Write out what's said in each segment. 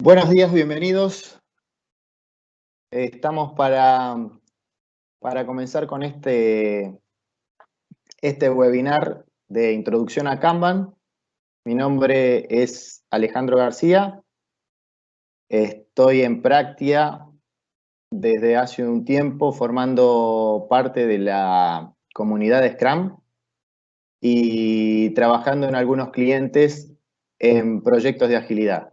Buenos días, bienvenidos. Estamos para comenzar con este webinar de introducción a Kanban. Mi nombre es Alejandro García. Estoy en Practia desde hace un tiempo formando parte de la comunidad de Scrum y trabajando en algunos clientes en proyectos de agilidad.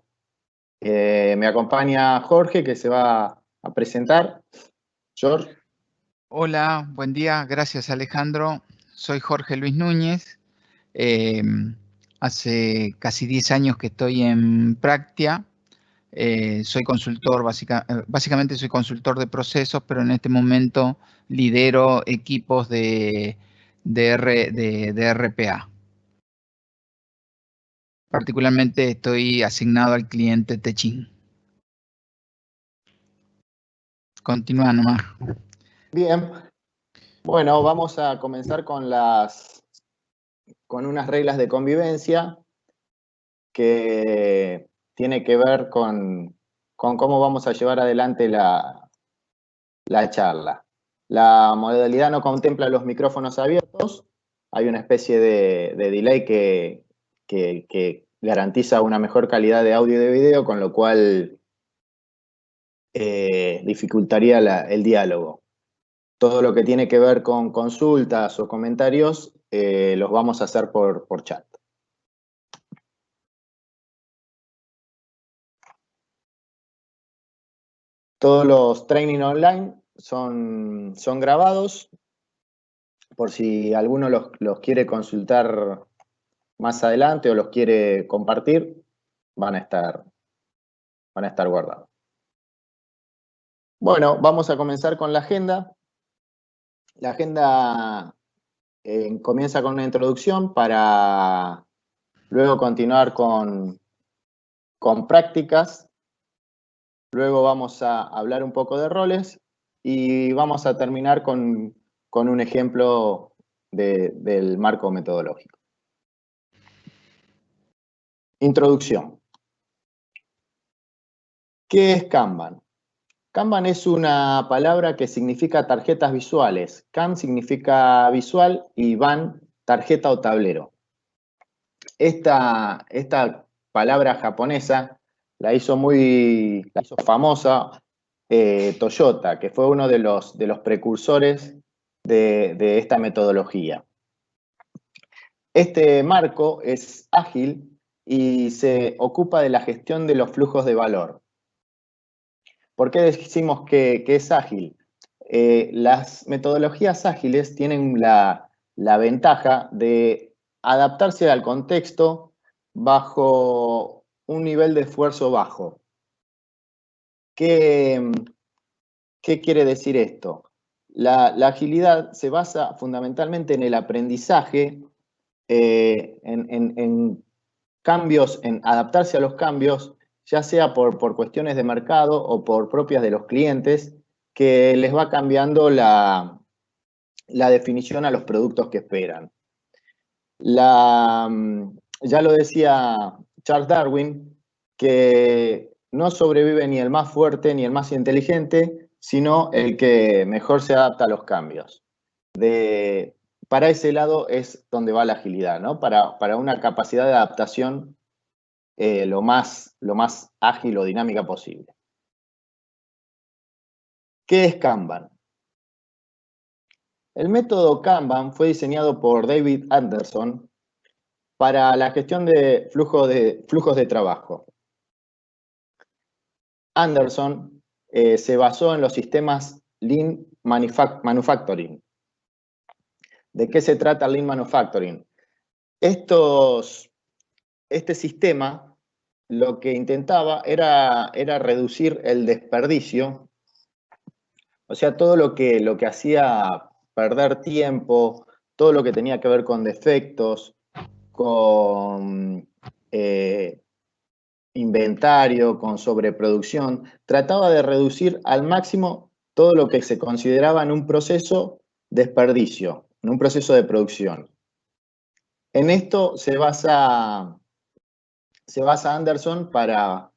Me acompaña Jorge, que se va a presentar. George. Hola, buen día. Gracias, Alejandro. Soy Jorge Luis Núñez. Hace casi 10 años que estoy en Practia. Soy consultor, básicamente soy consultor de procesos, pero en este momento lidero equipos de RPA. Particularmente estoy asignado al cliente Techin. Continúa nomás. Bien, bueno, vamos a comenzar con unas reglas de convivencia que tiene que ver con cómo vamos a llevar adelante la charla. La modalidad no contempla los micrófonos abiertos. Hay una especie de delay que garantiza una mejor calidad de audio y de video, con lo cual dificultaría el diálogo. Todo lo que tiene que ver con consultas o comentarios los vamos a hacer por chat. Todos los training online son grabados. Por si alguno los quiere consultar más adelante o los quiere compartir, van a estar guardados. Bueno, vamos a comenzar con la agenda. La agenda comienza con una introducción para luego continuar con prácticas. Luego vamos a hablar un poco de roles y vamos a terminar con un ejemplo del marco metodológico. Introducción. ¿Qué es Kanban? Kanban es una palabra que significa tarjetas visuales. Kan significa visual y Ban, tarjeta o tablero. Esta palabra japonesa la hizo famosa Toyota, que fue uno de los precursores de esta metodología. Este marco es ágil y se ocupa de la gestión de los flujos de valor. ¿Por qué decimos que es ágil? Las metodologías ágiles tienen la ventaja de adaptarse al contexto bajo un nivel de esfuerzo bajo. ¿Qué quiere decir esto? La agilidad se basa fundamentalmente en el aprendizaje, en cambios, en adaptarse a los cambios, ya sea por cuestiones de mercado o por propias de los clientes, que les va cambiando la definición a los productos que esperan. Ya lo decía Charles Darwin, que no sobrevive ni el más fuerte ni el más inteligente, sino el que mejor se adapta a los cambios. Para ese lado es donde va la agilidad, ¿no? Para una capacidad de adaptación lo más ágil o dinámica posible. ¿Qué es Kanban? El método Kanban fue diseñado por David Anderson para la gestión de flujos de trabajo. Anderson se basó en los sistemas Lean Manufacturing. ¿De qué se trata Lean Manufacturing? Este sistema lo que intentaba era reducir el desperdicio, o sea, todo lo que hacía perder tiempo, todo lo que tenía que ver con defectos, con inventario, con sobreproducción, trataba de reducir al máximo todo lo que se consideraba en un proceso desperdicio, en un proceso de producción. En esto se basa Anderson para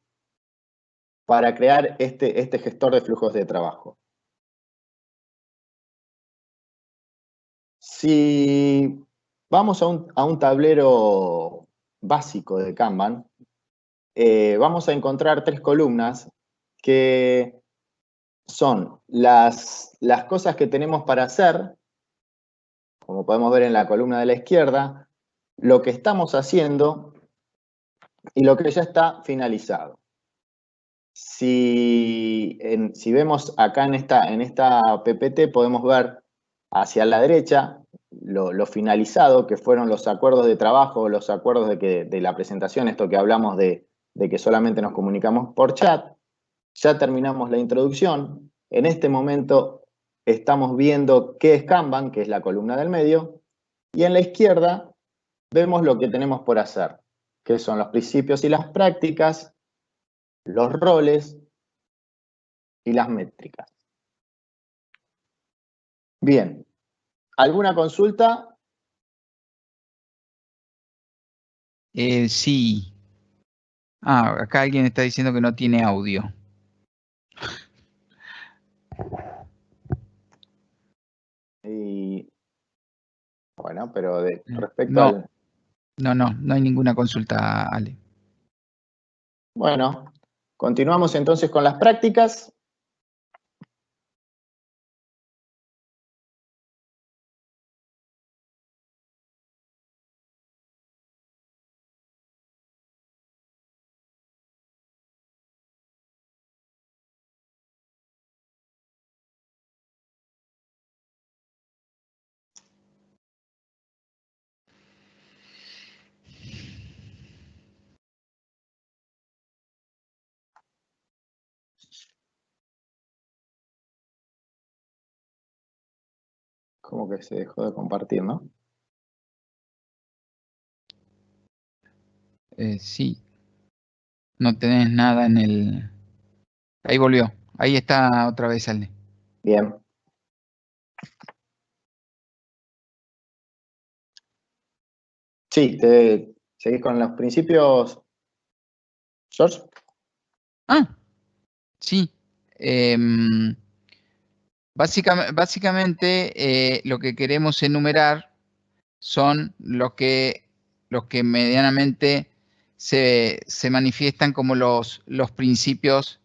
para crear este gestor de flujos de trabajo. Si vamos a un tablero básico de Kanban, vamos a encontrar 3 columnas que son las cosas que tenemos para hacer, como podemos ver en la columna de la izquierda, lo que estamos haciendo y lo que ya está finalizado. Si vemos acá en esta PPT, podemos ver hacia la derecha lo finalizado, que fueron los acuerdos de trabajo, los acuerdos de la presentación, esto que hablamos de que solamente nos comunicamos por chat. Ya terminamos la introducción. En este momento estamos viendo qué es Kanban, que es la columna del medio, y en la izquierda vemos lo que tenemos por hacer, que son los principios y las prácticas, los roles y las métricas. Bien, ¿alguna consulta? Sí. Acá alguien está diciendo que no tiene audio. Y bueno, pero respecto al... No hay ninguna consulta, Ale. Bueno, continuamos entonces con las prácticas. Como que se dejó de compartir, ¿no? Sí. No tenés nada en el... Ahí volvió. Ahí está otra vez, Ale. Bien. Sí, ¿seguís con los principios, George? Sí. Básicamente lo que queremos enumerar son los que medianamente se manifiestan como los principios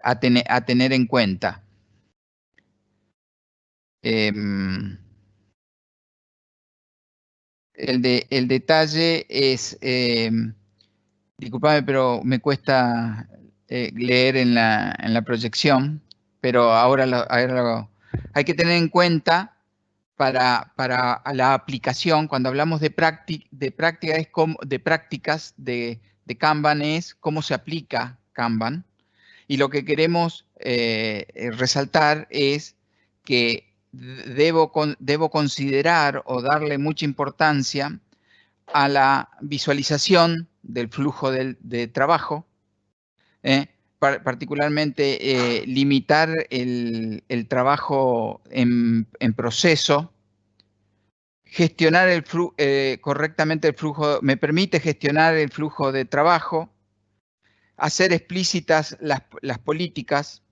a tener en cuenta. El detalle es, disculpame, pero me cuesta leer en la proyección, pero ahora hay que tener en cuenta para la aplicación, cuando hablamos de prácticas de Kanban, es cómo se aplica Kanban. Y lo que queremos resaltar es que debo considerar o darle mucha importancia a la visualización del flujo de trabajo, particularmente limitar el trabajo en proceso, gestionar correctamente el flujo, me permite gestionar el flujo de trabajo, hacer explícitas las políticas,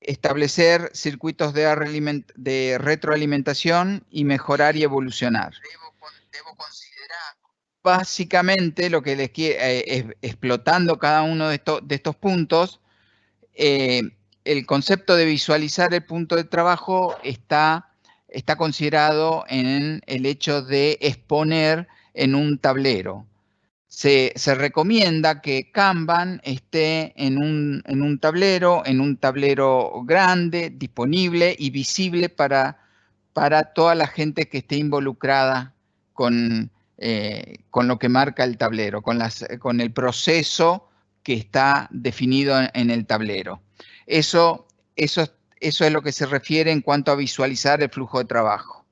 establecer circuitos de retroalimentación y mejorar y evolucionar. Debo considerar. Básicamente lo que les quiero, explotando cada uno de estos puntos, el concepto de visualizar el punto de trabajo está considerado en el hecho de exponer en un tablero. Se recomienda que Kanban esté en un tablero grande, disponible y visible para toda la gente que esté involucrada con lo que marca el tablero, con el proceso que está definido en el tablero. Eso es lo que se refiere en cuanto a visualizar el flujo de trabajo.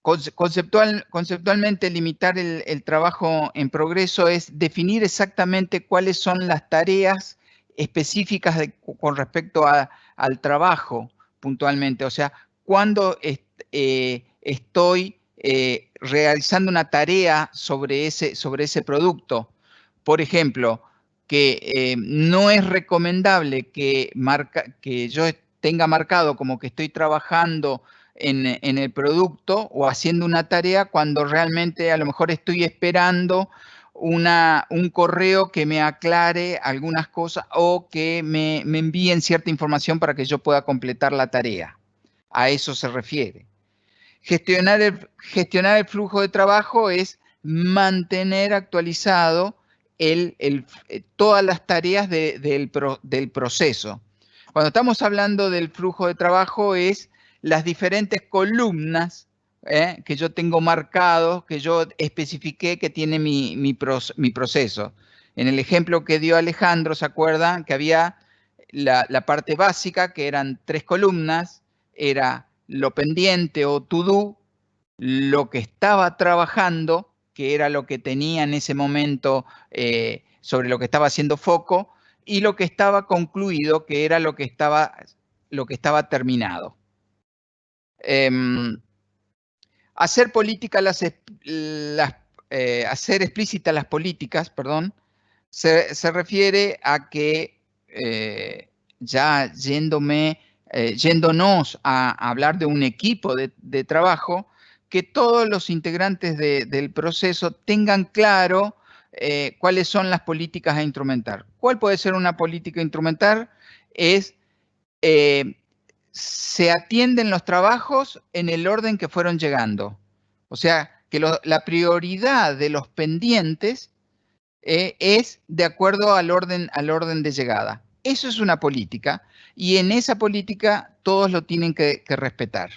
Conceptualmente, limitar el trabajo en progreso es definir exactamente cuáles son las tareas específicas con respecto al trabajo puntualmente. O sea, cuando estoy realizando una tarea sobre ese producto. Por ejemplo, que no es recomendable que yo tenga marcado como que estoy trabajando en el producto o haciendo una tarea cuando realmente a lo mejor estoy esperando un correo que me aclare algunas cosas o que me envíen cierta información para que yo pueda completar la tarea. A eso se refiere. Gestionar el flujo de trabajo es mantener actualizado todas las tareas del proceso. Cuando estamos hablando del flujo de trabajo es las diferentes columnas que yo tengo marcados, que yo especifiqué que tiene mi proceso. En el ejemplo que dio Alejandro, ¿se acuerdan? Que había la parte básica, que eran 3 columnas, era lo pendiente o to do, lo que estaba trabajando, que era lo que tenía en ese momento sobre lo que estaba haciendo foco, y lo que estaba concluido, que era lo que estaba terminado. Hacer explícitas las políticas, perdón, se refiere a que ya yéndonos a hablar de un equipo de trabajo, que todos los integrantes del proceso tengan claro cuáles son las políticas a instrumentar. ¿Cuál puede ser una política a instrumentar? Es se atienden los trabajos en el orden que fueron llegando. O sea, que la prioridad de los pendientes es de acuerdo al orden de llegada. Eso es una política y en esa política todos lo tienen que respetar.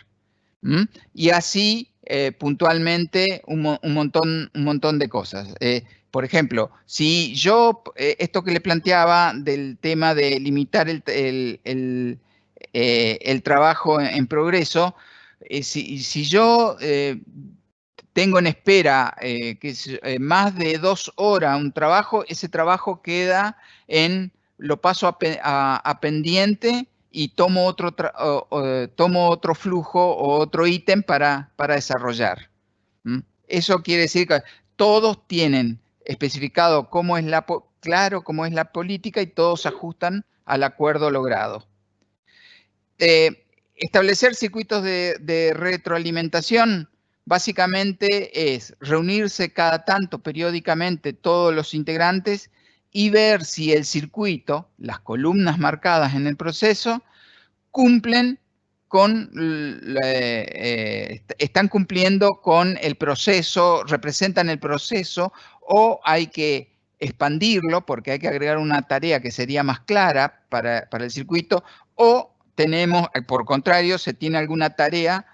Y así puntualmente un montón de cosas. Por ejemplo, si yo, esto que le planteaba del tema de limitar el trabajo en progreso, si yo tengo en espera más de 2 horas un trabajo, ese trabajo queda lo paso a pendiente y tomo otro flujo o otro ítem para desarrollar. Eso quiere decir que todos tienen especificado claro cómo es la política y todos se ajustan al acuerdo logrado. Establecer circuitos de retroalimentación básicamente es reunirse cada tanto periódicamente todos los integrantes y ver si el circuito, las columnas marcadas en el proceso, están cumpliendo con el proceso, representan el proceso, o hay que expandirlo porque hay que agregar una tarea que sería más clara para el circuito, o por contrario, se tiene alguna tarea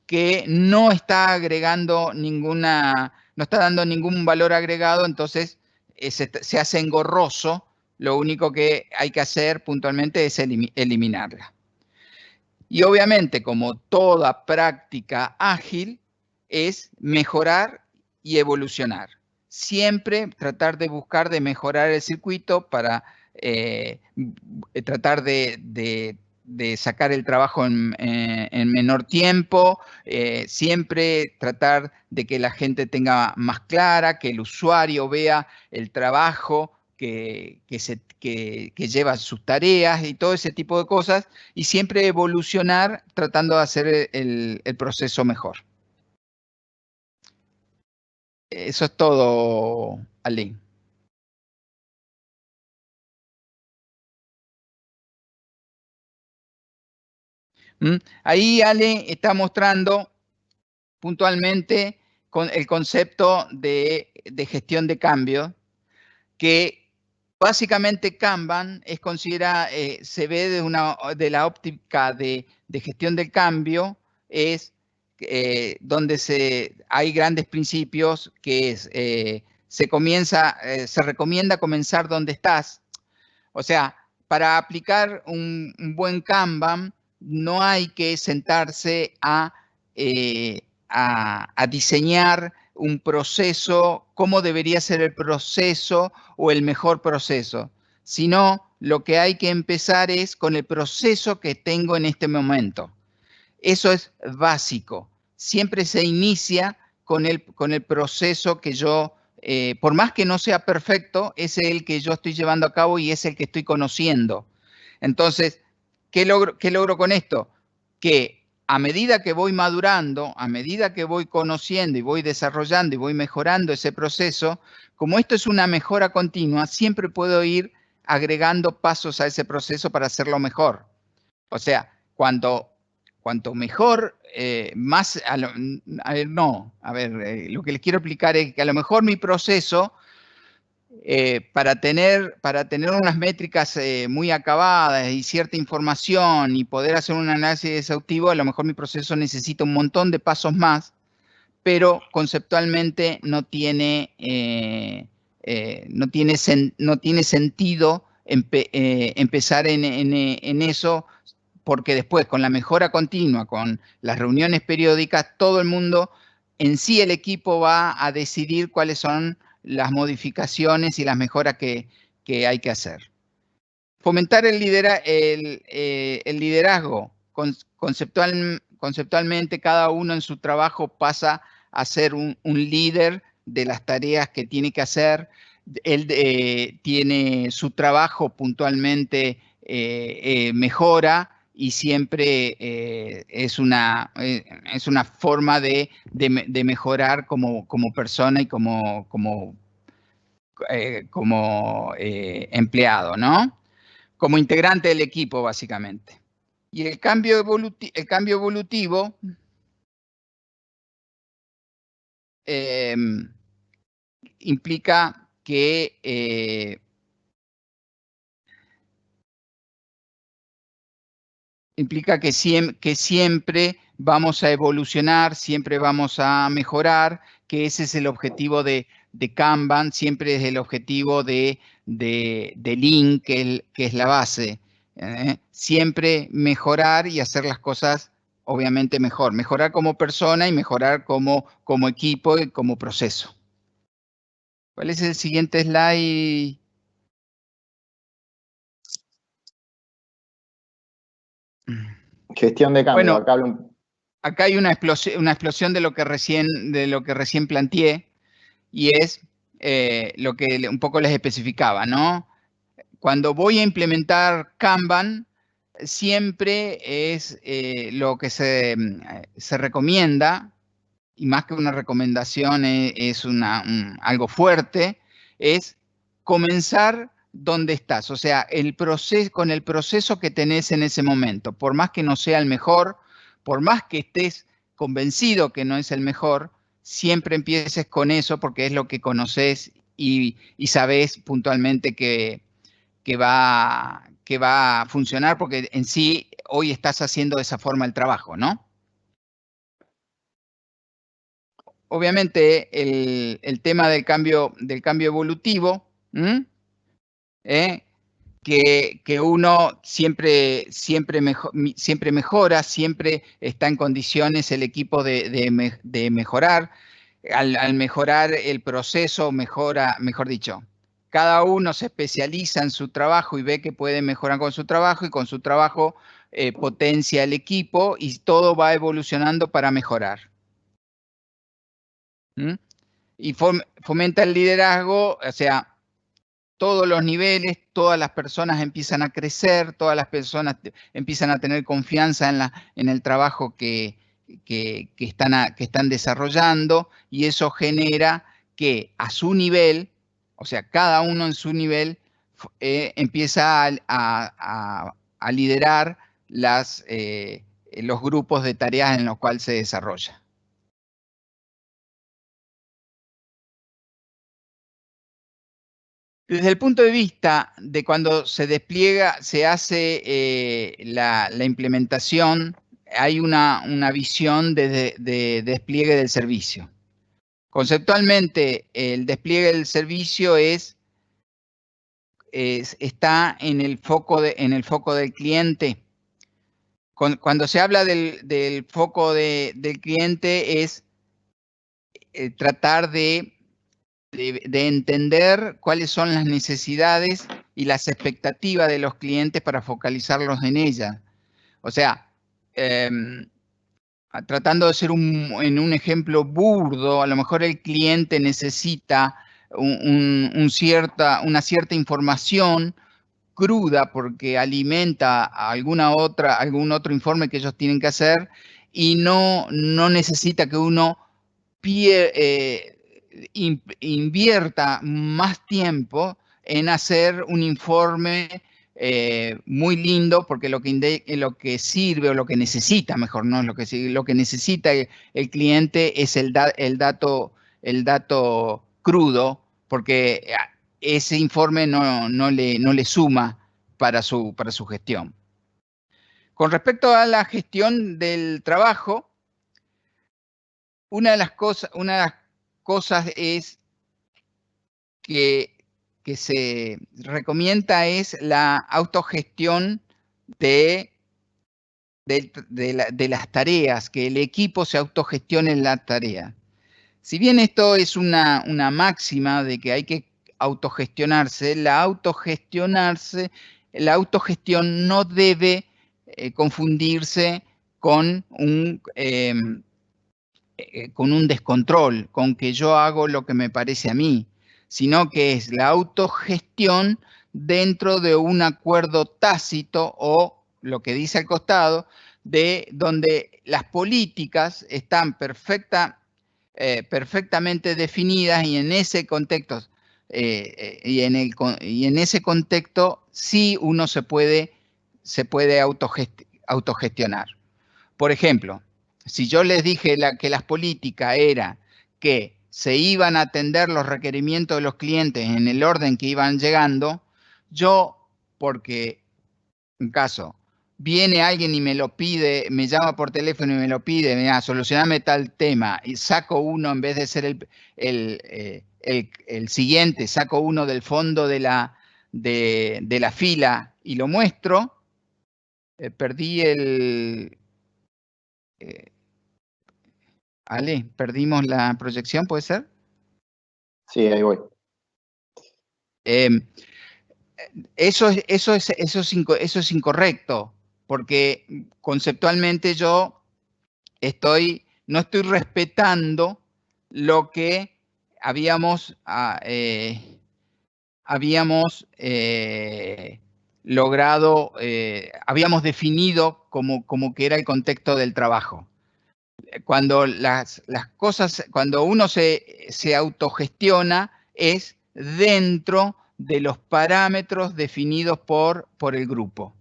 que no está agregando no está dando ningún valor agregado, entonces se hace engorroso. Lo único que hay que hacer puntualmente es eliminarla. Y obviamente, como toda práctica ágil, es mejorar y evolucionar. Siempre tratar de buscar de mejorar el circuito para tratar de sacar el trabajo en menor tiempo, siempre tratar de que la gente tenga más clara, que el usuario vea el trabajo que lleva sus tareas y todo ese tipo de cosas, y siempre evolucionar tratando de hacer el proceso mejor. Eso es todo, Ale. Ahí Ale está mostrando puntualmente con el concepto de gestión de cambio, que básicamente Kanban se ve de la óptica de gestión del cambio, es donde hay grandes principios, que es se recomienda comenzar donde estás. O sea, para aplicar un buen Kanban no hay que sentarse a diseñar un proceso, cómo debería ser el proceso o el mejor proceso, sino lo que hay que empezar es con el proceso que tengo en este momento. Eso es básico. Siempre se inicia con el proceso que yo, por más que no sea perfecto, es el que yo estoy llevando a cabo y es el que estoy conociendo. Entonces, ¿qué logro con esto? Que a medida que voy madurando, a medida que voy conociendo y voy desarrollando y voy mejorando ese proceso, como esto es una mejora continua, siempre puedo ir agregando pasos a ese proceso para hacerlo mejor. O sea, cuanto mejor, más, lo que les quiero explicar es que a lo mejor mi proceso, para tener unas métricas muy acabadas y cierta información y poder hacer un análisis exhaustivo, a lo mejor mi proceso necesita un montón de pasos más, pero conceptualmente no tiene sentido empezar en eso, porque después con la mejora continua, con las reuniones periódicas, todo el mundo, en sí el equipo va a decidir cuáles son las modificaciones y las mejoras que hay que hacer. Fomentar el liderazgo. Conceptualmente, cada uno en su trabajo pasa a ser un líder de las tareas que tiene que hacer. Él tiene su trabajo puntualmente, mejora, y siempre es una forma de mejorar como persona y como empleado, ¿no? Como integrante del equipo, básicamente. Y el cambio evolutivo implica que siempre vamos a evolucionar, siempre vamos a mejorar, que ese es el objetivo de Kanban, siempre es el objetivo de Lean, que es la base. Siempre mejorar y hacer las cosas, obviamente, mejor. Mejorar como persona y mejorar como equipo y como proceso. ¿Cuál es el siguiente slide? Gestión de cambio. Bueno, acá hay una explosión de lo que recién planteé, y es lo que un poco les especificaba, ¿no? Cuando voy a implementar Kanban, siempre es lo que se recomienda, y más que una recomendación, es algo fuerte, es comenzar donde estás. O sea, con el proceso que tenés en ese momento. Por más que no sea el mejor, por más que estés convencido que no es el mejor, siempre empieces con eso, porque es lo que conoces y sabés puntualmente que va a funcionar, porque en sí hoy estás haciendo de esa forma el trabajo, ¿no? Obviamente el tema del cambio evolutivo, que uno siempre mejora, siempre está en condiciones el equipo de mejorar. Al mejorar el proceso, mejor dicho, cada uno se especializa en su trabajo y ve que puede mejorar con su trabajo, y con su trabajo potencia el equipo, y todo va evolucionando para mejorar. Y fomenta el liderazgo, o sea, todos los niveles, todas las personas empiezan a crecer, todas las personas empiezan a tener confianza en el trabajo que están desarrollando, y eso genera que a su nivel, o sea, cada uno en su nivel, empieza a liderar los grupos de tareas en los cuales se desarrolla. Desde el punto de vista de cuando se despliega, se hace la implementación, hay una visión de despliegue del servicio. Conceptualmente, el despliegue del servicio está en el foco del cliente. Cuando se habla del foco del cliente, es tratar de entender cuáles son las necesidades y las expectativas de los clientes para focalizarlos en ellas. O sea, tratando de ser en un ejemplo burdo, a lo mejor el cliente necesita una cierta información cruda porque alimenta a algún otro informe que ellos tienen que hacer y no necesita que uno invierta más tiempo en hacer un informe muy lindo, porque lo que sirve o lo que necesita, mejor no es lo que necesita el cliente es el dato crudo, porque ese informe no le suma para su gestión. Con respecto a la gestión del trabajo, una de las cosas es que se recomienda es la autogestión de las tareas, que el equipo se autogestione en la tarea. Si bien esto es una máxima de que hay que autogestionarse, la autogestión no debe confundirse con un descontrol, con que yo hago lo que me parece a mí, sino que es la autogestión dentro de un acuerdo tácito o lo que dice al costado, de donde las políticas están perfectamente definidas y en ese contexto sí uno se puede autogestionar. Por ejemplo, si yo les dije que las políticas era que se iban a atender los requerimientos de los clientes en el orden que iban llegando, yo, porque en caso viene alguien y me lo pide, me llama por teléfono y me lo pide, mira, solucioname tal tema, y saco uno en vez de ser el siguiente, saco uno del fondo de la fila y lo muestro, perdí Ale, perdimos la proyección, ¿puede ser? Sí, ahí voy. Eso es incorrecto, porque conceptualmente yo no estoy respetando lo que habíamos logrado, habíamos definido como que era el contexto del trabajo. Cuando las cosas, cuando uno se autogestiona, es dentro de los parámetros definidos por el grupo.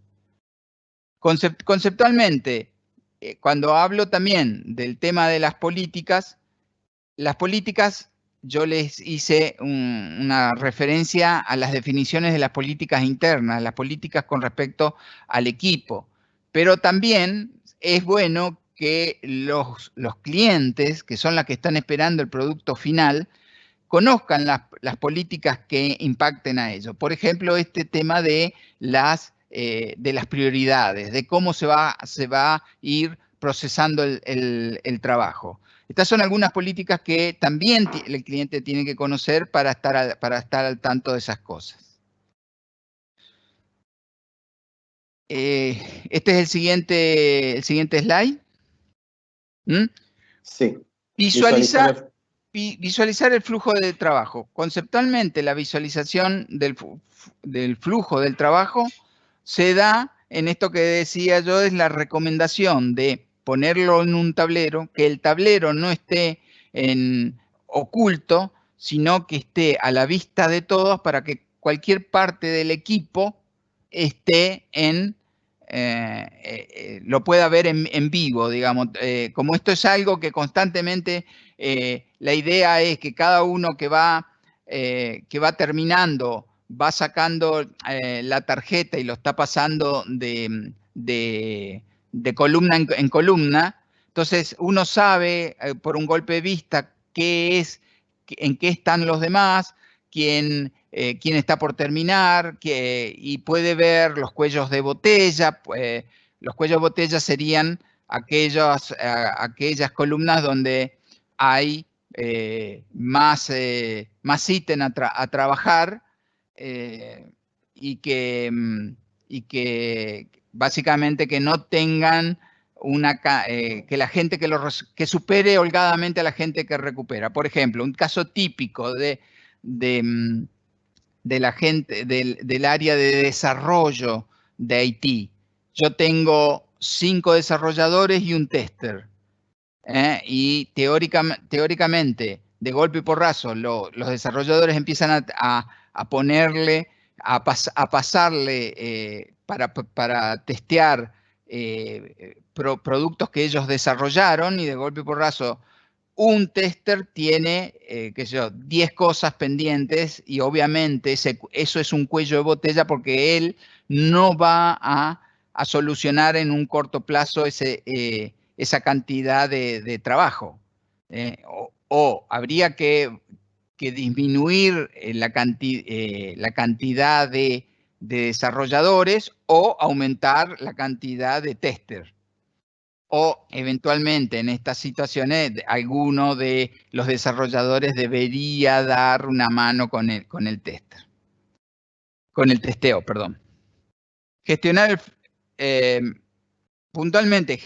Conceptualmente, cuando hablo también del tema de las políticas, yo les hice una referencia a las definiciones de las políticas internas, las políticas con respecto al equipo, pero también es bueno que los clientes, que son las que están esperando el producto final, conozcan las políticas que impacten a ellos. Por ejemplo, este tema de las prioridades, de cómo se va a ir procesando el trabajo. Estas son algunas políticas que también el cliente tiene que conocer para estar al tanto de esas cosas. Este es el siguiente slide. Sí. Visualizar el flujo de trabajo. Conceptualmente, la visualización del flujo del trabajo se da en esto que decía yo, es la recomendación de ponerlo en un tablero, que el tablero no esté oculto, sino que esté a la vista de todos para que cualquier parte del equipo esté lo pueda ver en vivo, digamos. Como esto es algo que constantemente, la idea es que cada uno que va terminando, va sacando la tarjeta y lo está pasando de columna en columna. Entonces uno sabe por un golpe de vista en qué están los demás, quién está por terminar, y puede ver los cuellos de botella. Los cuellos de botella serían aquellas aquellas columnas donde hay más ítem a trabajar y que básicamente que no tengan que la gente que supere holgadamente a la gente que recupera. Por ejemplo, un caso típico de la gente del área de desarrollo de Haití. Yo tengo 5 desarrolladores y un tester. Y teóricamente, de golpe y porrazo, los desarrolladores empiezan a ponerle, a pasarle para testear productos que ellos desarrollaron, y de golpe y porrazo un tester tiene, qué sé yo, 10 cosas pendientes, y obviamente eso es un cuello de botella porque él no va a solucionar en un corto plazo esa cantidad de trabajo. O habría que disminuir la cantidad de desarrolladores o aumentar la cantidad de testers. O eventualmente en estas situaciones alguno de los desarrolladores debería dar una mano con el testeo, perdón. Gestionar puntualmente,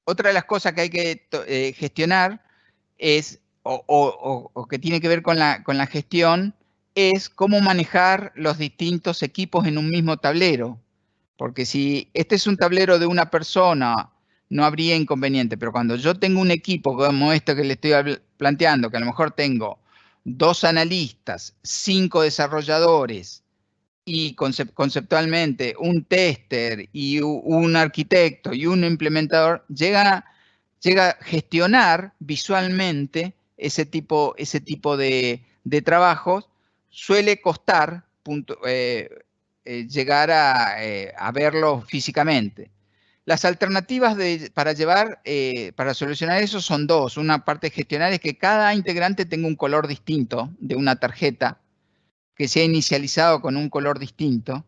otra de las cosas que hay que gestionar es, o que tiene que ver con la gestión, es cómo manejar los distintos equipos en un mismo tablero. Porque si este es un tablero de una persona, no habría inconveniente, pero cuando yo tengo un equipo como esto que le estoy planteando, que a lo mejor tengo 2 analistas, 5 desarrolladores y conceptualmente un tester y un arquitecto y un implementador, llega a gestionar visualmente ese tipo de trabajos, suele costar llegar a verlo físicamente. Las alternativas para solucionar eso son 2. Una parte gestionar es que cada integrante tenga un color distinto de una tarjeta, que sea inicializado con un color distinto.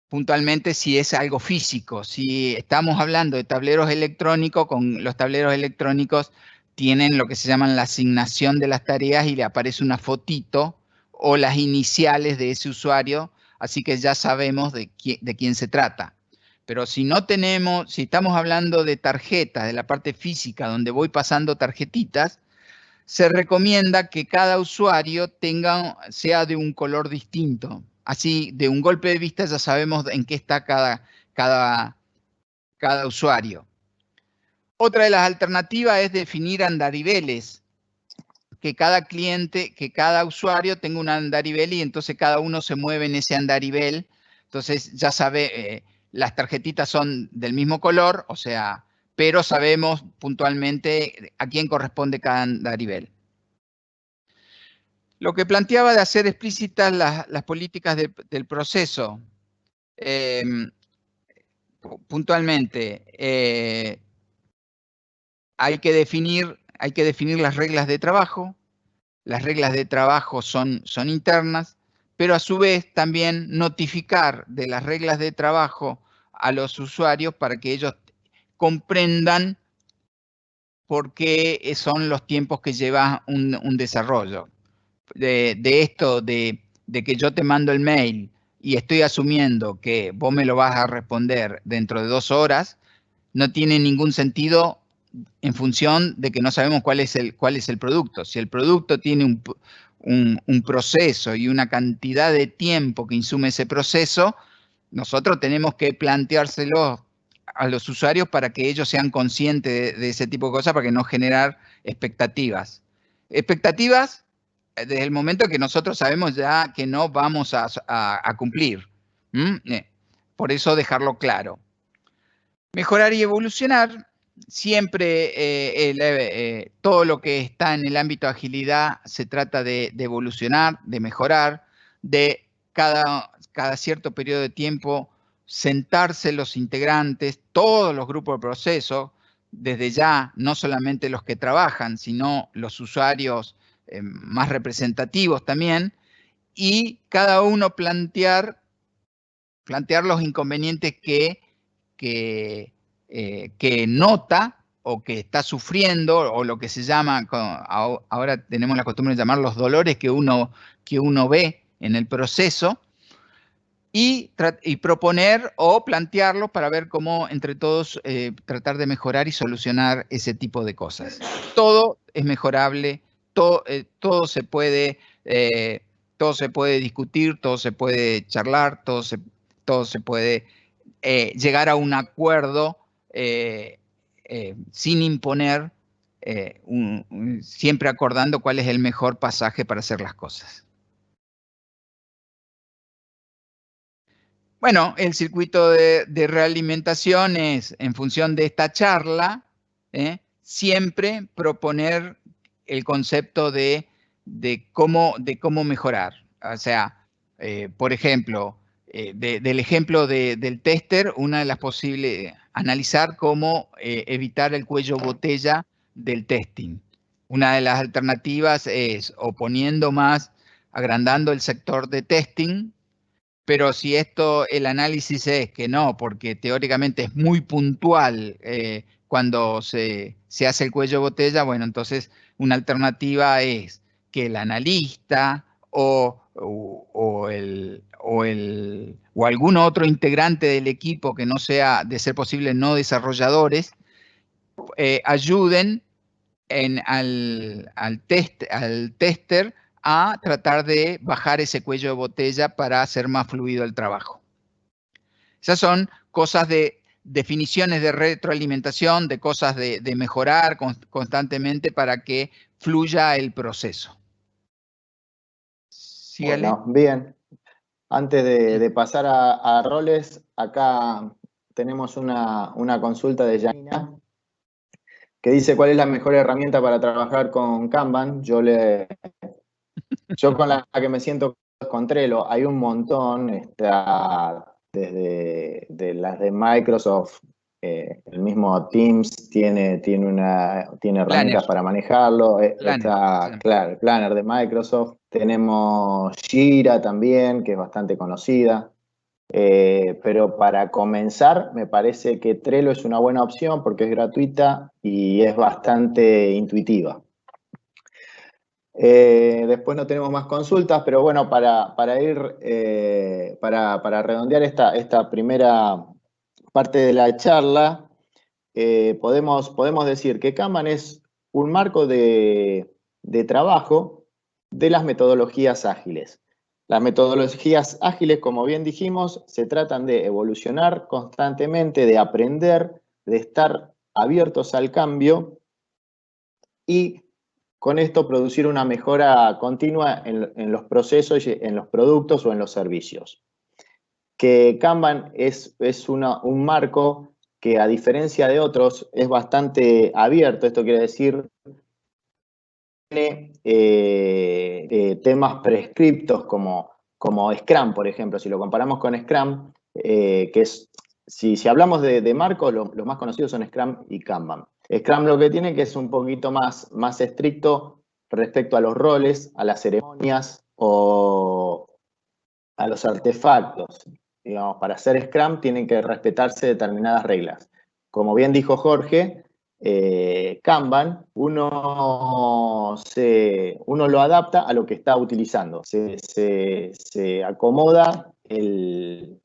Puntualmente si es algo físico. Si estamos hablando de tableros electrónicos, con los tableros electrónicos tienen lo que se llama la asignación de las tareas y le aparece una fotito o las iniciales de ese usuario, así que ya sabemos de quién se trata. Pero si estamos hablando de tarjetas, de la parte física, donde voy pasando tarjetitas, se recomienda que cada usuario sea de un color distinto. Así, de un golpe de vista ya sabemos en qué está cada usuario. Otra de las alternativas es definir andariveles, que cada usuario tenga un andarivel y entonces cada uno se mueve en ese andarivel. Entonces ya las tarjetitas son del mismo color, o sea, pero sabemos puntualmente a quién corresponde cada andarivel. Lo que planteaba de hacer explícitas las políticas del proceso, puntualmente, hay que definir las reglas de trabajo. Las reglas de trabajo son internas, pero a su vez también notificar de las reglas de trabajo a los usuarios para que ellos comprendan por qué son los tiempos que lleva un desarrollo. De esto de que yo te mando el mail y estoy asumiendo que vos me lo vas a responder dentro de 2 horas, no tiene ningún sentido en función de que no sabemos cuál es el producto. Si el producto tiene un proceso y una cantidad de tiempo que insume ese proceso, nosotros tenemos que planteárselo a los usuarios para que ellos sean conscientes de ese tipo de cosas, para que no generar expectativas. Expectativas desde el momento que nosotros sabemos ya que no vamos a cumplir. Por eso dejarlo claro. Mejorar y evolucionar. Siempre todo lo que está en el ámbito de agilidad se trata de evolucionar, de mejorar, de cada cierto periodo de tiempo sentarse los integrantes, todos los grupos de proceso, desde ya no solamente los que trabajan, sino los usuarios más representativos también, y cada uno plantear los inconvenientes que nota o que está sufriendo, o lo que se llama, ahora tenemos la costumbre de llamar los dolores que uno ve en el proceso, y proponer o plantearlo para ver cómo entre todos tratar de mejorar y solucionar ese tipo de cosas. Todo es mejorable, todo se puede discutir, todo se puede charlar, todo se puede llegar a un acuerdo sin imponer, siempre acordando cuál es el mejor pasaje para hacer las cosas. Bueno, el circuito de realimentación es, en función de esta charla, siempre proponer el concepto de cómo mejorar. O sea, por ejemplo, del ejemplo del tester, una de las posibles, analizar cómo evitar el cuello botella del testing. Una de las alternativas es o poniendo más, agrandando el sector de testing. Pero si el análisis es que no, porque teóricamente es muy puntual cuando se hace el cuello de botella, bueno, entonces una alternativa es que el analista o algún otro integrante del equipo que no sea, de ser posible, no desarrolladores, ayuden al tester a tratar de bajar ese cuello de botella para hacer más fluido el trabajo. Esas son cosas de definiciones de retroalimentación, de cosas de mejorar constantemente para que fluya el proceso. Sígale. Bueno, bien. Antes de pasar a roles, acá tenemos una consulta de Janina que dice cuál es la mejor herramienta para trabajar con Kanban. Yo con la que me siento con Trello, hay un montón, está desde las de Microsoft, el mismo Teams tiene herramientas para manejarlo, está claro, el Planner de Microsoft, tenemos Jira también, que es bastante conocida. Pero para comenzar, me parece que Trello es una buena opción porque es gratuita y es bastante intuitiva. Después no tenemos más consultas, pero bueno, para redondear esta primera parte de la charla, podemos decir que Kanban es un marco de trabajo de las metodologías ágiles. Las metodologías ágiles, como bien dijimos, se tratan de evolucionar constantemente, de aprender, de estar abiertos al cambio y con esto producir una mejora continua en los procesos, en los productos o en los servicios. Que Kanban es un marco que, a diferencia de otros, es bastante abierto. Esto quiere decir tiene temas prescriptos como Scrum, por ejemplo. Si lo comparamos con Scrum, que es, si hablamos de marcos, los más conocidos son Scrum y Kanban. Scrum lo que tiene que es un poquito más estricto respecto a los roles, a las ceremonias o a los artefactos. Digamos, para hacer Scrum tienen que respetarse determinadas reglas. Como bien dijo Jorge, Kanban, uno lo adapta a lo que está utilizando. Se acomoda el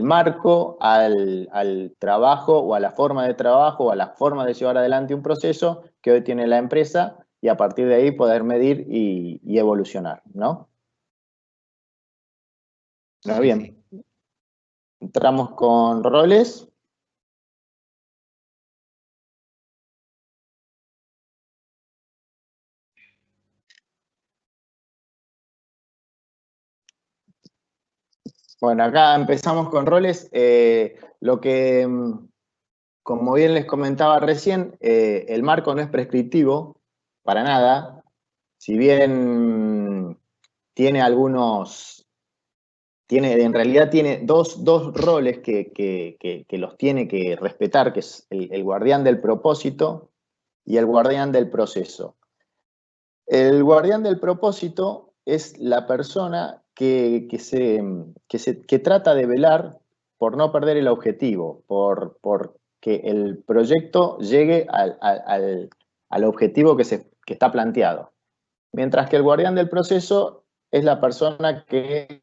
marco al trabajo o a la forma de trabajo o a la forma de llevar adelante un proceso que hoy tiene la empresa y a partir de ahí poder medir y evolucionar, ¿no? Muy bien. Entramos con roles. Bueno, acá empezamos con roles. Lo que, como bien les comentaba recién, el marco no es prescriptivo para nada. Si bien tiene en realidad tiene dos roles que los tiene que respetar, que es el guardián del propósito y el guardián del proceso. El guardián del propósito es la persona que trata de velar por no perder el objetivo, por que el proyecto llegue al objetivo que está planteado. Mientras que el guardián del proceso es la persona que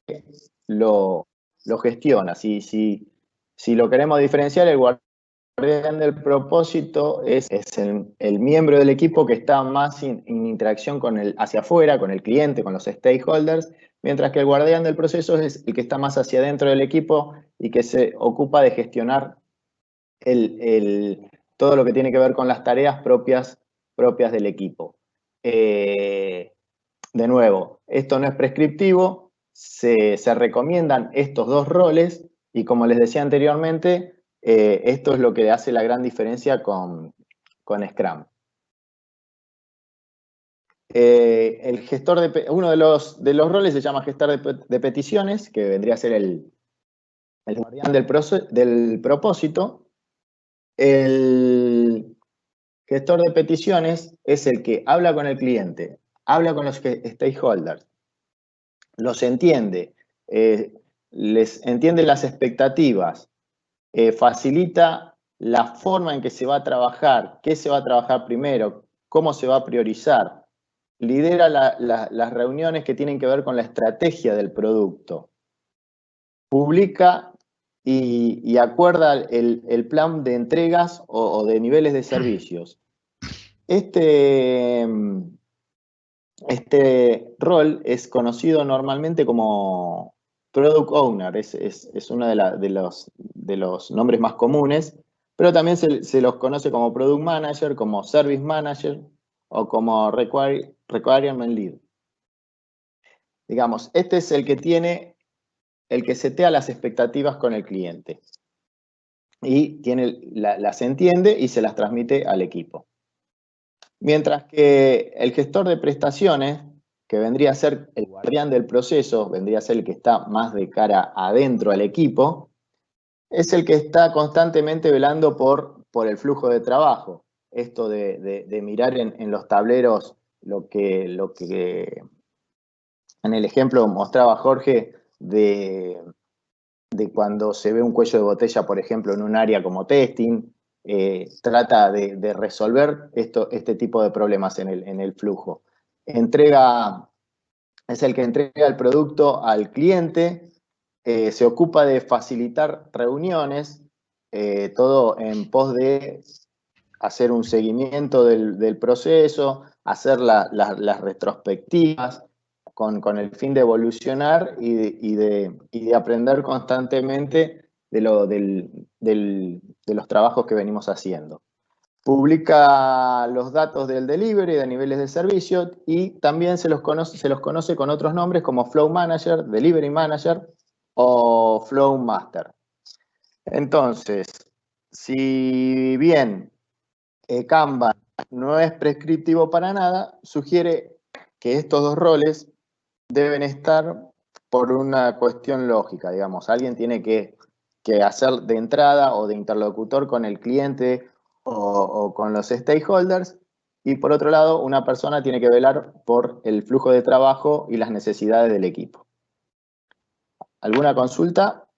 lo lo gestiona. Si lo queremos diferenciar, el guardián del propósito es el miembro del equipo que está más en interacción hacia afuera, con el cliente, con los stakeholders, mientras que el guardián del proceso es el que está más hacia adentro del equipo y que se ocupa de gestionar todo lo que tiene que ver con las tareas propias del equipo. De nuevo, esto no es prescriptivo, se recomiendan estos dos roles y como les decía anteriormente, esto es lo que hace la gran diferencia con Scrum. El gestor uno de los roles se llama gestor de peticiones, que vendría a ser el guardián del propósito. El gestor de peticiones es el que habla con el cliente, habla con los stakeholders, los entiende, les entiende las expectativas, facilita la forma en que se va a trabajar, qué se va a trabajar primero, cómo se va a priorizar, lidera las reuniones que tienen que ver con la estrategia del producto, publica y acuerda el plan de entregas o de niveles de servicios. Este rol es conocido normalmente como Product Owner, es uno de los nombres más comunes, pero también se los conoce como Product Manager, como Service Manager o como Requirement Lead. Digamos, este es el que setea las expectativas con el cliente y las entiende y se las transmite al equipo. Mientras que el gestor de prestaciones, que vendría a ser el guardián del proceso, vendría a ser el que está más de cara adentro al equipo, es el que está constantemente velando por el flujo de trabajo. Esto de mirar en los tableros lo que en el ejemplo mostraba Jorge de cuando se ve un cuello de botella, por ejemplo, en un área como testing, trata de resolver este tipo de problemas en el flujo. Es el que entrega el producto al cliente, se ocupa de facilitar reuniones, todo en pos de hacer un seguimiento del proceso, hacer las retrospectivas, con el fin de evolucionar y de aprender constantemente de los trabajos que venimos haciendo. Publica los datos del delivery, de niveles de servicio, y también se los conoce con otros nombres como Flow Manager, Delivery Manager o Flow Master. Entonces, si bien Kanban no es prescriptivo para nada, sugiere que estos dos roles deben estar por una cuestión lógica, digamos. Alguien tiene que hacer de entrada o de interlocutor con el cliente o con los stakeholders, y por otro lado, una persona tiene que velar por el flujo de trabajo y las necesidades del equipo. ¿Alguna consulta?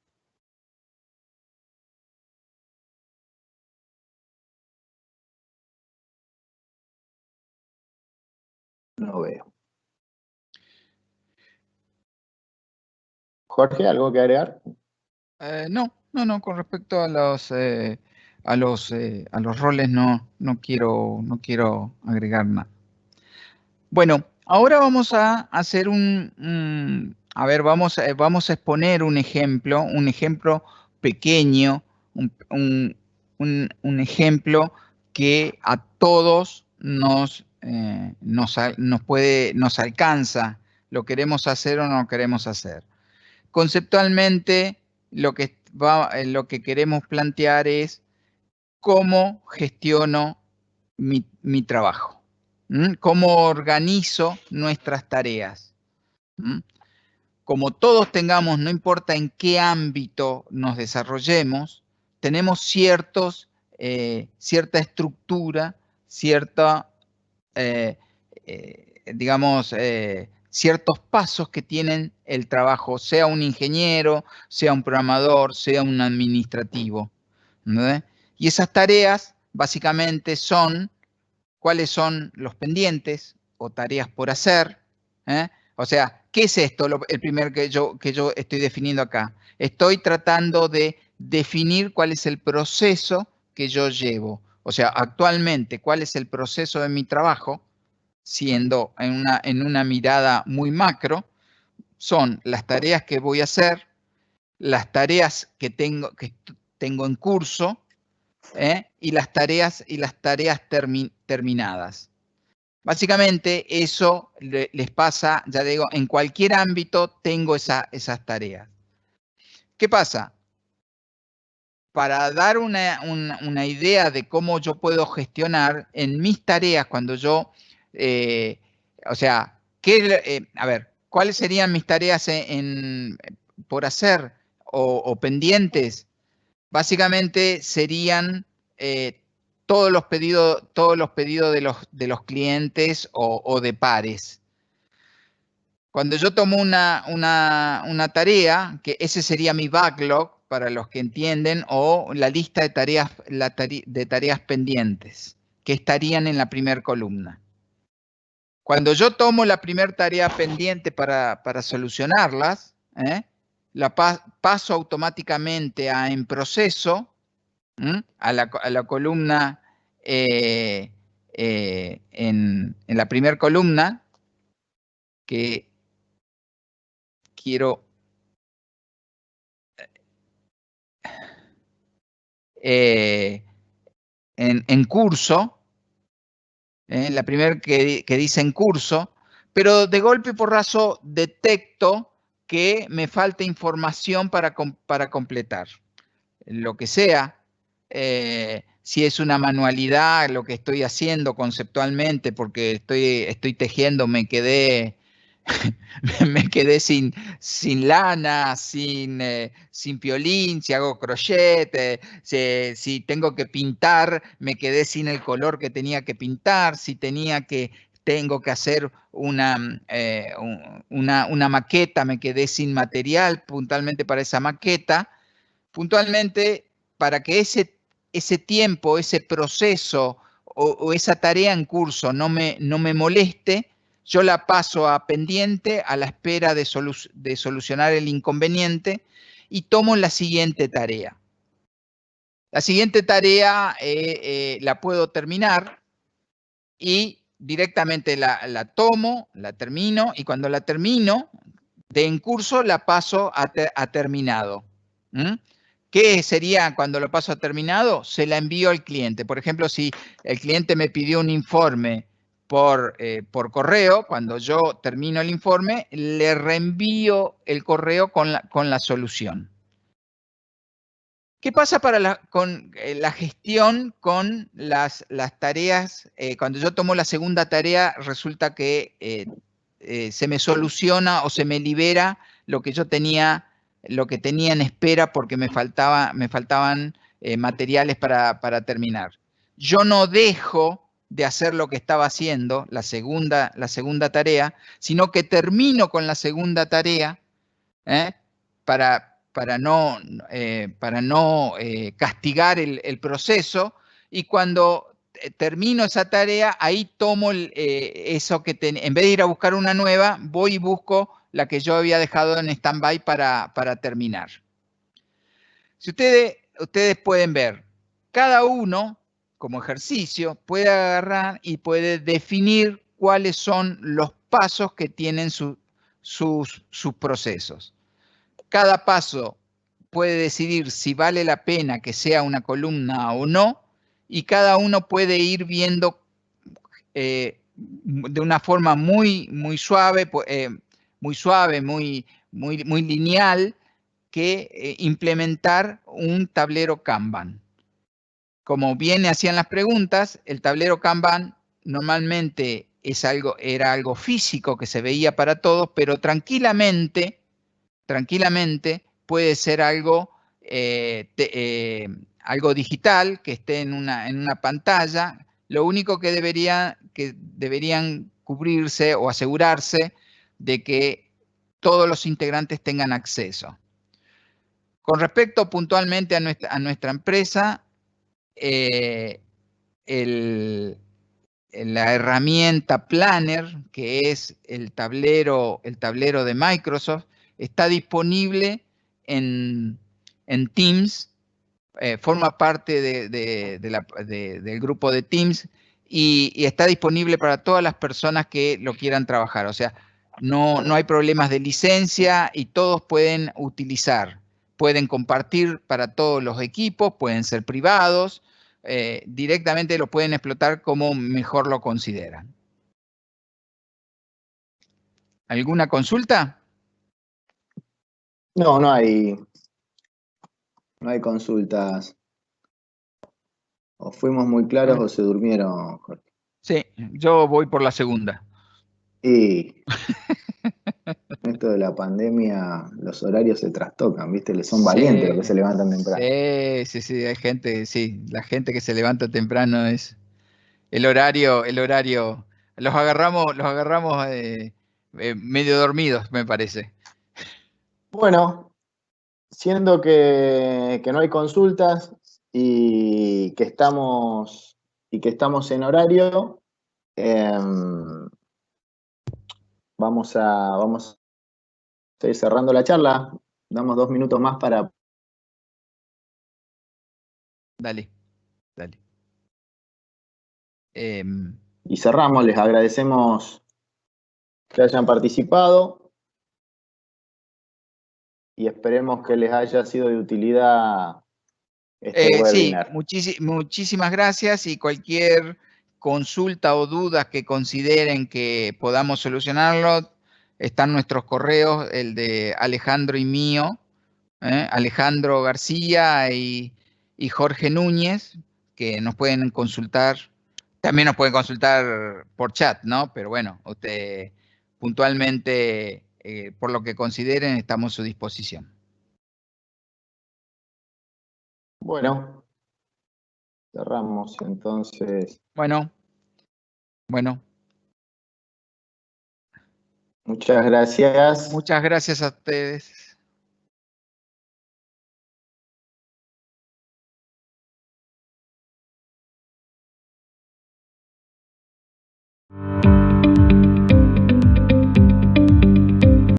No veo. Jorge, ¿algo que agregar? No, con respecto a los roles no quiero agregar nada. Bueno, ahora vamos a hacer vamos a exponer un ejemplo pequeño, un ejemplo que a todos nos alcanza, lo queremos hacer o no lo queremos hacer. Conceptualmente, lo que queremos plantear es cómo gestiono mi trabajo. ¿Cómo organizo nuestras tareas? Como todos tengamos, no importa en qué ámbito nos desarrollemos, tenemos cierta estructura, ciertos pasos que tienen el trabajo, sea un ingeniero, sea un programador, sea un administrativo, ¿no? Y esas tareas básicamente son cuáles son los pendientes o tareas por hacer, o sea, ¿qué es esto? El primer que yo estoy definiendo acá. Estoy tratando de definir cuál es el proceso que yo llevo. O sea, actualmente, cuál es el proceso de mi trabajo, siendo en una mirada muy macro, son las tareas que voy a hacer, las tareas que tengo en curso, y las tareas terminadas. Básicamente eso les pasa, ya digo, en cualquier ámbito tengo esas tareas. ¿Qué pasa? Para dar una idea de cómo yo puedo gestionar en mis tareas, cuando yo, o sea, a ver, ¿cuáles serían mis tareas por hacer o pendientes? Básicamente serían todos los pedidos de los clientes o de pares. Cuando yo tomo una tarea, que ese sería mi backlog, para los que entienden, o la lista de tareas pendientes, que estarían en la primera columna. Cuando yo tomo la primera tarea pendiente para solucionarlas, la paso automáticamente a en proceso, a la columna, en la primera columna, que quiero en curso, la primera que dice en curso, pero de golpe y porrazo detecto que me falta información para completar. Lo que sea, si es una manualidad, lo que estoy haciendo conceptualmente, porque estoy tejiendo, me quedé sin lana, sin piolín, si hago crochet, si tengo que pintar, me quedé sin el color que tenía que pintar, si tengo que hacer una maqueta, me quedé sin material puntualmente para esa maqueta. Puntualmente, para que ese tiempo, ese proceso o esa tarea en curso no me moleste, yo la paso a pendiente, a la espera de solucionar el inconveniente, y tomo la siguiente tarea. La siguiente tarea la puedo terminar y directamente la tomo, la termino, y cuando la termino de en curso la paso a terminado. ¿Qué sería cuando lo paso a terminado? Se la envío al cliente. Por ejemplo, si el cliente me pidió un informe por correo, cuando yo termino el informe, le reenvío el correo con la solución. ¿Qué pasa con la gestión con las tareas? Cuando yo tomo la segunda tarea, resulta que se me soluciona o se me libera lo que yo tenía en espera porque me faltaban materiales para terminar. Yo no dejo de hacer lo que estaba haciendo, la segunda tarea, sino que termino con la segunda tarea para no castigar el proceso, y cuando termino esa tarea, ahí tomo eso que en vez de ir a buscar una nueva, voy y busco la que yo había dejado en stand-by para terminar. Si ustedes pueden ver, cada uno, como ejercicio, puede agarrar y puede definir cuáles son los pasos que tienen sus procesos. Cada paso puede decidir si vale la pena que sea una columna o no, y cada uno puede ir viendo de una forma muy suave, muy lineal, que implementar un tablero Kanban. Como bien hacían las preguntas, el tablero Kanban normalmente era algo físico que se veía para todos, pero tranquilamente puede ser algo digital, que esté en una pantalla. Lo único que deberían cubrirse o asegurarse de que todos los integrantes tengan acceso. Con respecto puntualmente a nuestra empresa, la herramienta Planner, que es el tablero de Microsoft, está disponible en Teams, forma parte del grupo de Teams y está disponible para todas las personas que lo quieran trabajar. O sea, no hay problemas de licencia y todos pueden utilizar. Pueden compartir para todos los equipos, pueden ser privados, directamente lo pueden explotar como mejor lo consideran. ¿Alguna consulta? No, no hay consultas. O fuimos muy claros o se durmieron, Jorge. Sí, yo voy por la segunda. Y esto de la pandemia, los horarios se trastocan, ¿viste? Son valientes los que se levantan temprano. Sí, hay gente, sí, la gente que se levanta temprano es el horario, los agarramos medio dormidos, me parece. Bueno, siendo que no hay consultas y que estamos en horario, vamos a ir cerrando la charla. Damos 2 minutos más para... Dale. Y cerramos, les agradecemos que hayan participado y esperemos que les haya sido de utilidad este webinar. Sí, muchísimas gracias y cualquier consulta o dudas que consideren que podamos solucionarlo, están nuestros correos, el de Alejandro y mío, Alejandro García y Jorge Núñez, que nos pueden consultar. También nos pueden consultar por chat, ¿no? Pero bueno, usted puntualmente, por lo que consideren, estamos a su disposición. Bueno, cerramos entonces. Bueno. Muchas gracias. Muchas gracias a ustedes.